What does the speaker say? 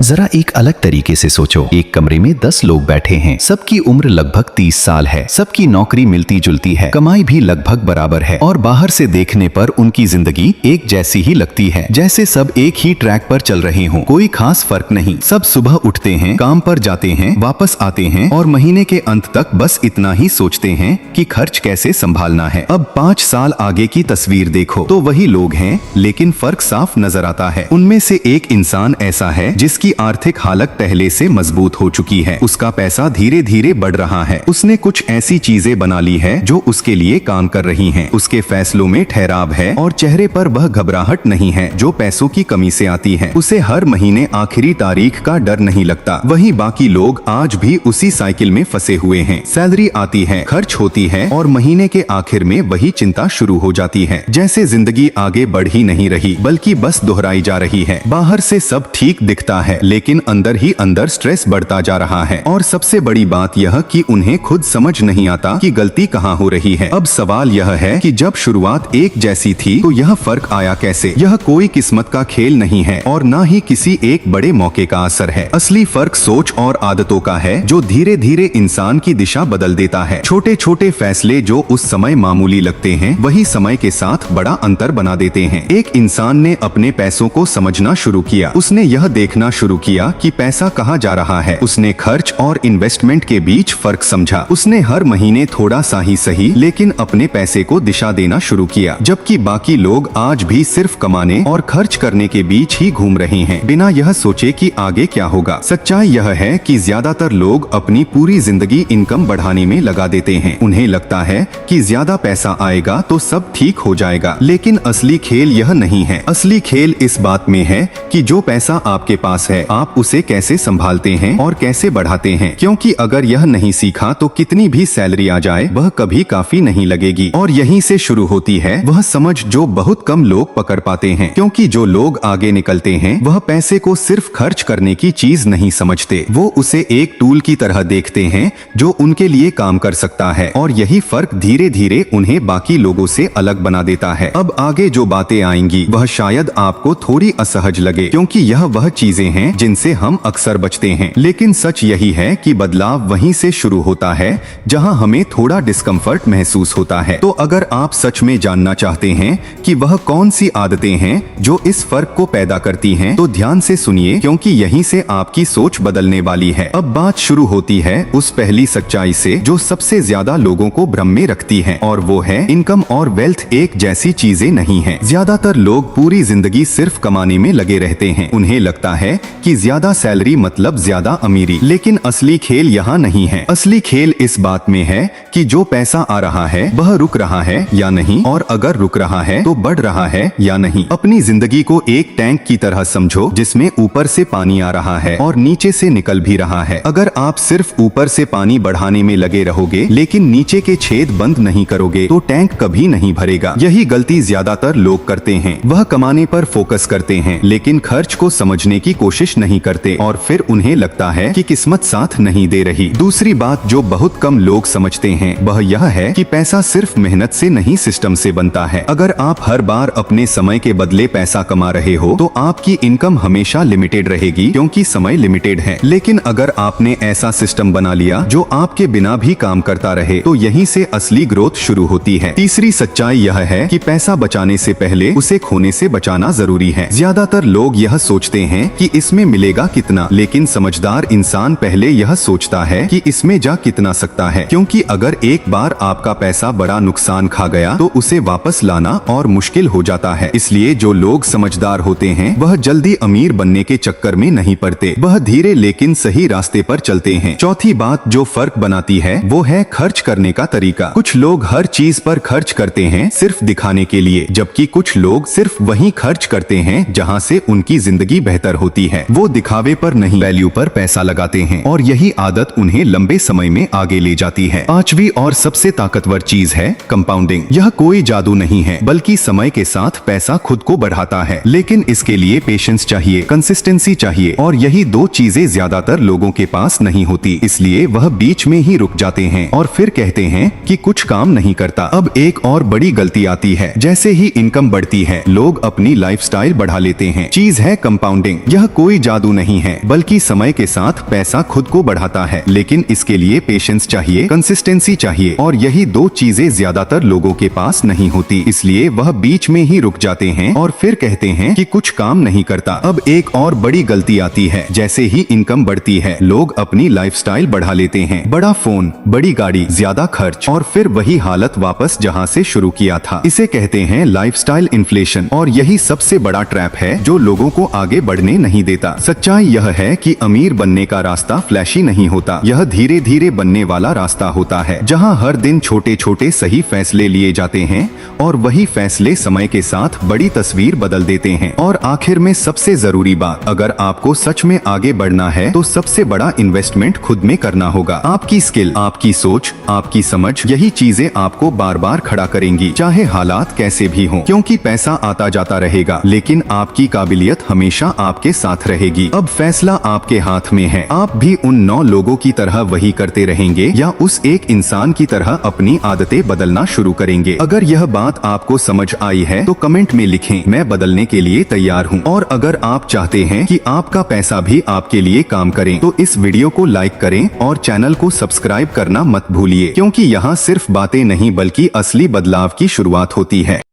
जरा एक अलग तरीके से सोचो। एक कमरे में 10 लोग बैठे हैं। सबकी उम्र लगभग 30 साल है। सबकी नौकरी मिलती जुलती है, कमाई भी लगभग बराबर है और बाहर से देखने पर उनकी जिंदगी एक जैसी ही लगती है, जैसे सब एक ही ट्रैक पर चल रहे हों। कोई खास फर्क नहीं। सब सुबह उठते हैं, काम पर जाते हैं, वापस आते हैं और महीने के अंत तक बस इतना ही सोचते हैं कि खर्च कैसे संभालना है। अब 5 साल आगे की तस्वीर देखो तो वही लोग हैं, लेकिन फर्क साफ नजर आता है। उनमें से एक इंसान ऐसा है जिसकी आर्थिक हालत पहले से मजबूत हो चुकी है। उसका पैसा धीरे धीरे बढ़ रहा है। उसने कुछ ऐसी चीजें बना ली है जो उसके लिए काम कर रही हैं। उसके फैसलों में ठहराव है और चेहरे पर वह घबराहट नहीं है जो पैसों की कमी से आती है। उसे हर महीने आखिरी तारीख का डर नहीं लगता। वहीं बाकी लोग आज भी उसी साइकिल में फंसे हुए हैं। सैलरी आती है, खर्च होती है और महीने के आखिर में वही चिंता शुरू हो जाती है, जैसे जिंदगी आगे बढ़ ही नहीं रही बल्कि बस दोहराई जा रही है। बाहर से सब ठीक दिखता है, लेकिन अंदर ही अंदर स्ट्रेस बढ़ता जा रहा है। और सबसे बड़ी बात यह कि उन्हें खुद समझ नहीं आता कि गलती कहाँ हो रही है। अब सवाल यह है कि जब शुरुआत एक जैसी थी तो यह फर्क आया कैसे? यह कोई किस्मत का खेल नहीं है और न ही किसी एक बड़े मौके का असर है। असली फर्क सोच और आदतों का है, जो धीरे धीरे इंसान की दिशा बदल देता है। छोटे छोटे फैसले जो उस समय मामूली लगते हैं, वही समय के साथ बड़ा अंतर बना देते हैं। एक इंसान ने अपने पैसों को समझना शुरू किया। उसने यह देखना शुरू किया कि पैसा कहाँ जा रहा है। उसने खर्च और इन्वेस्टमेंट के बीच फर्क समझा। उसने हर महीने थोड़ा सा ही सही लेकिन अपने पैसे को दिशा देना शुरू किया, जबकि बाकी लोग आज भी सिर्फ कमाने और खर्च करने के बीच ही घूम रहे हैं, बिना यह सोचे कि आगे क्या होगा। सच्चाई यह है कि ज्यादातर लोग अपनी पूरी जिंदगी इनकम बढ़ाने में लगा देते हैं। उन्हें लगता है कि ज्यादा पैसा आएगा तो सब ठीक हो जाएगा, लेकिन असली खेल यह नहीं है। असली खेल इस बात में है कि जो पैसा आपके पास है, आप उसे कैसे संभालते हैं और कैसे बढ़ाते हैं, क्योंकि अगर यह नहीं सीखा तो कितनी भी सैलरी आ जाए वह कभी काफी नहीं लगेगी। और यहीं से शुरू होती है वह समझ जो बहुत कम लोग पकड़ पाते हैं, क्योंकि जो लोग आगे निकलते हैं वह पैसे को सिर्फ खर्च करने की चीज नहीं समझते। वो उसे एक टूल की तरह देखते हैं जो उनके लिए काम कर सकता है, और यही फर्क धीरे धीरे उन्हें बाकी लोगों से अलग बना देता है। अब आगे जो बातें आएंगी वह शायद आपको थोड़ी असहज लगे, क्योंकि यह वह चीजें हैं जिनसे हम अक्सर बचते हैं, लेकिन सच यही है कि बदलाव वहीं से शुरू होता है जहां हमें थोड़ा डिस्कम्फर्ट महसूस होता है। तो अगर आप सच में जानना चाहते हैं कि वह कौन सी आदतें हैं जो इस फर्क को पैदा करती हैं, तो ध्यान से सुनिए, क्योंकि यहीं से आपकी सोच बदलने वाली है। अब बात शुरू होती है उस पहली सच्चाई से जो सबसे ज्यादा लोगों को भ्रम में रखती है, और वो है इनकम और वेल्थ एक जैसी चीजें नहीं है। ज्यादातर लोग पूरी जिंदगी सिर्फ कमाने में लगे रहते हैं। उन्हें लगता है कि ज्यादा सैलरी मतलब ज्यादा अमीरी, लेकिन असली खेल यहाँ नहीं है। असली खेल इस बात में है कि जो पैसा आ रहा है वह रुक रहा है या नहीं, और अगर रुक रहा है तो बढ़ रहा है या नहीं। अपनी जिंदगी को एक टैंक की तरह समझो जिसमें ऊपर से पानी आ रहा है और नीचे से निकल भी रहा है। अगर आप सिर्फ ऊपर से पानी बढ़ाने में लगे रहोगे लेकिन नीचे के छेद बंद नहीं करोगे तो टैंक कभी नहीं भरेगा। यही गलती ज्यादातर लोग करते हैं। वह कमाने पर फोकस करते हैं लेकिन खर्च को समझने की कोशिश नहीं करते, और फिर उन्हें लगता है कि किस्मत साथ नहीं दे रही। दूसरी बात जो बहुत कम लोग समझते हैं वह यह है कि पैसा सिर्फ मेहनत से नहीं, सिस्टम से बनता है। अगर आप हर बार अपने समय के बदले पैसा कमा रहे हो तो आपकी इनकम हमेशा लिमिटेड रहेगी, क्योंकि समय लिमिटेड है। लेकिन अगर आपने ऐसा सिस्टम बना लिया जो आपके बिना भी काम करता रहे, तो यहीं से असली ग्रोथ शुरू होती है। तीसरी सच्चाई यह है कि पैसा बचाने से पहले उसे खोने से बचाना जरूरी है। ज्यादातर लोग यह सोचते हैं कि इसमें मिलेगा कितना, लेकिन समझदार इंसान पहले यह सोचता है कि इसमें जा कितना सकता है, क्योंकि अगर एक बार आपका पैसा बड़ा नुकसान खा गया तो उसे वापस लाना और मुश्किल हो जाता है। इसलिए जो लोग समझदार होते हैं वह जल्दी अमीर बनने के चक्कर में नहीं पड़ते, वह धीरे लेकिन सही रास्ते पर चलते हैं। चौथी बात जो फर्क बनाती है वो है खर्च करने का तरीका। कुछ लोग हर चीज पर खर्च करते हैं सिर्फ दिखाने के लिए, जबकि कुछ लोग सिर्फ वहीं खर्च करते हैं जहां से उनकी जिंदगी बेहतर होती है। वो दिखावे पर नहीं, वैल्यू पर पैसा लगाते हैं, और यही आदत उन्हें लंबे समय में आगे ले जाती है। पांचवी और सबसे ताकतवर चीज है कंपाउंडिंग। यह कोई जादू नहीं है, बल्कि समय के साथ पैसा खुद को बढ़ाता है, लेकिन इसके लिए पेशेंस चाहिए, कंसिस्टेंसी चाहिए, और यही दो चीजें ज्यादातर लोगों के पास नहीं होती। इसलिए वह बीच में ही रुक जाते हैं और फिर कहते हैं कि कुछ काम नहीं करता। अब एक और बड़ी गलती आती है। जैसे ही इनकम बढ़ती है लोग अपनी लाइफस्टाइल बढ़ा लेते हैं। चीज है कंपाउंडिंग। यह कोई जादू नहीं है, बल्कि समय के साथ पैसा खुद को बढ़ाता है, लेकिन इसके लिए पेशेंस चाहिए, कंसिस्टेंसी चाहिए, और यही दो चीजें ज्यादातर लोगों के पास नहीं होती। इसलिए वह बीच में ही रुक जाते हैं और फिर कहते हैं कि कुछ काम नहीं करता। अब एक और बड़ी गलती आती है। जैसे ही इनकम बढ़ती है, लोग अपनी लाइफस्टाइल बढ़ा लेते हैं, बड़ा फोन, बड़ी गाड़ी, ज्यादा खर्च, और फिर वही हालत वापस जहां से शुरू किया था। इसे कहते हैं लाइफस्टाइल इन्फ्लेशन, और यही सबसे बड़ा ट्रैप है जो लोगों को आगे बढ़ने नहीं देता। सच्चाई यह है कि अमीर बनने का रास्ता फ्लैशी नहीं होता, यह धीरे धीरे बनने वाला रास्ता होता है, जहां हर दिन छोटे छोटे सही फैसले लिए जाते हैं और वही फैसले समय के साथ बड़ी तस्वीर बदल देते हैं। और आखिर में सबसे जरूरी बात, अगर आपको सच में आगे बढ़ना है तो सबसे बड़ा इन्वेस्टमेंट खुद में करना होगा। आपकी स्किल, आपकी सोच, आपकी समझ, यही चीजें आपको बार बार खड़ा करेंगी, चाहे हालात कैसे भी हों। क्योंकि पैसा आता जाता रहेगा, लेकिन आपकी काबिलियत हमेशा आपके साथ रहेगी। अब फैसला आपके हाथ में है। आप भी उन 9 लोगों की तरह वही करते रहेंगे या उस एक इंसान की तरह अपनी आदतें बदलना शुरू करेंगे। अगर यह बात आपको समझ आई है तो कमेंट में लिखें, मैं बदलने के लिए तैयार हूँ। और अगर आप चाहते हैं कि आपका पैसा भी आपके लिए काम करे तो इस वीडियो को लाइक करें और चैनल को सब्सक्राइब करना मत भूलिए, क्योंकि यहाँ सिर्फ बातें नहीं बल्कि असली बदलाव की शुरुआत होती है।